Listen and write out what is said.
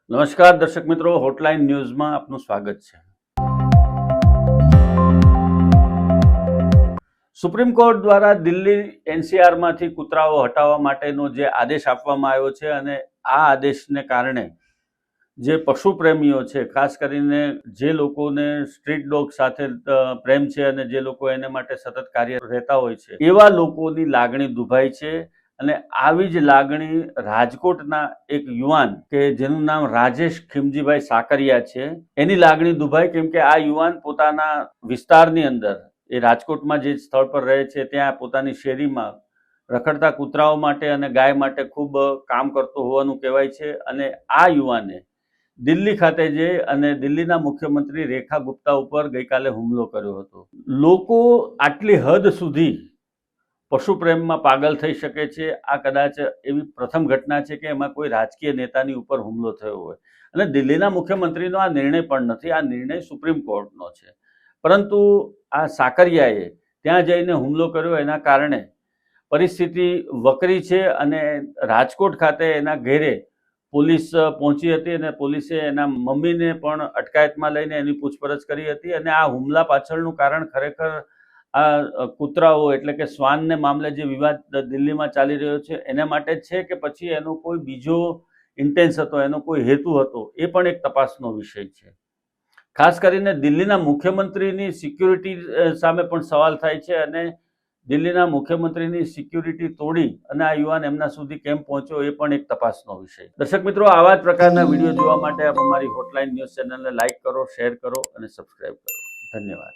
નમસ્કાર દર્શક મિત્રો, હોટલાઇન ન્યૂઝમાં આપનું સ્વાગત છે। સુપ્રીમ કોર્ટ દ્વારા દિલ્હી એનસીઆરમાંથી કૂતરાઓ હટાવવા માટેનો જે આદેશ આપવામાં આવ્યો છે અને આ આદેશને કારણે જે પશુ પ્રેમીઓ છે, ખાસ કરીને જે લોકોને સ્ટ્રીટ ડોગ સાથે પ્રેમ છે અને જે લોકો એને માટે સતત કાર્ય રહેતા હોય છે, એવા લોકોની લાગણી દુભાઈ છે। અને આવી જ લાગણી રાજકોટના એક યુવાન કે જેનું નામ રાજેશ ખીમજીભાઈ સાકરિયા છે, એની લાગણી દુભાઈ, કેમ કે આ યુવાન પોતાના વિસ્તારની અંદર, એ રાજકોટમાં જે સ્થળ પર રહે છે ત્યાં પોતાની શેરીમાં રખડતા કૂતરાઓ માટે અને ગાય માટે ખૂબ કામ કરતો હોવાનું કહેવાય છે। અને આ યુવાને દિલ્હી ખાતે જઈ અને દિલ્હીના મુખ્યમંત્રી રેખા ગુપ્તા ઉપર ગઈકાલે હુમલો કર્યો હતો। લોકો આટલી હદ સુધી પશુ પ્રેમમાં પાગલ થઈ શકે છે, આ કદાચ એવી પ્રથમ ઘટના છે કે એમાં કોઈ રાજકીય નેતાની ઉપર હુમલો થયો હોય। અને દિલ્હીના મુખ્યમંત્રીનો આ નિર્ણય પણ નથી, આ નિર્ણય સુપ્રીમ કોર્ટનો છે, પરંતુ આ સાકરિયાએ ત્યાં જઈને હુમલો કર્યો, એના કારણે પરિસ્થિતિ વકરી છે। અને રાજકોટ ખાતે એના ઘેરે પોલીસ પહોંચી હતી અને પોલીસે એના મમ્મીને પણ અટકાયતમાં લઈને એની પૂછપરછ કરી હતી। અને આ હુમલા પાછળનું કારણ ખરેખર આ કૂતરાઓ એટલે કે શ્વાનને મામલે જે વિવાદ દિલ્હીમાં ચાલી રહ્યો છે એના માટે છે કે પછી એનો કોઈ બીજો ઇન્ટેન્સ હતો, એનો કોઈ હેતુ હતો, એ પણ એક તપાસનો વિષય છે। ખાસ કરીને દિલ્હીના મુખ્યમંત્રીની સિક્યુરિટી સામે પણ સવાલ થાય છે અને દિલ્હીના મુખ્યમંત્રીની સિક્યુરિટી તોડી અને આ યુવાન એમના સુધી કેમ પહોંચ્યો એ પણ એક તપાસનો વિષય। દર્શક મિત્રો, આવા જ પ્રકારના વિડીયો જોવા માટે આપ અમારી હોટલાઇન ન્યૂઝ ચેનલને લાઇક કરો, શેર કરો અને સબસ્ક્રાઇબ કરો। ધન્યવાદ।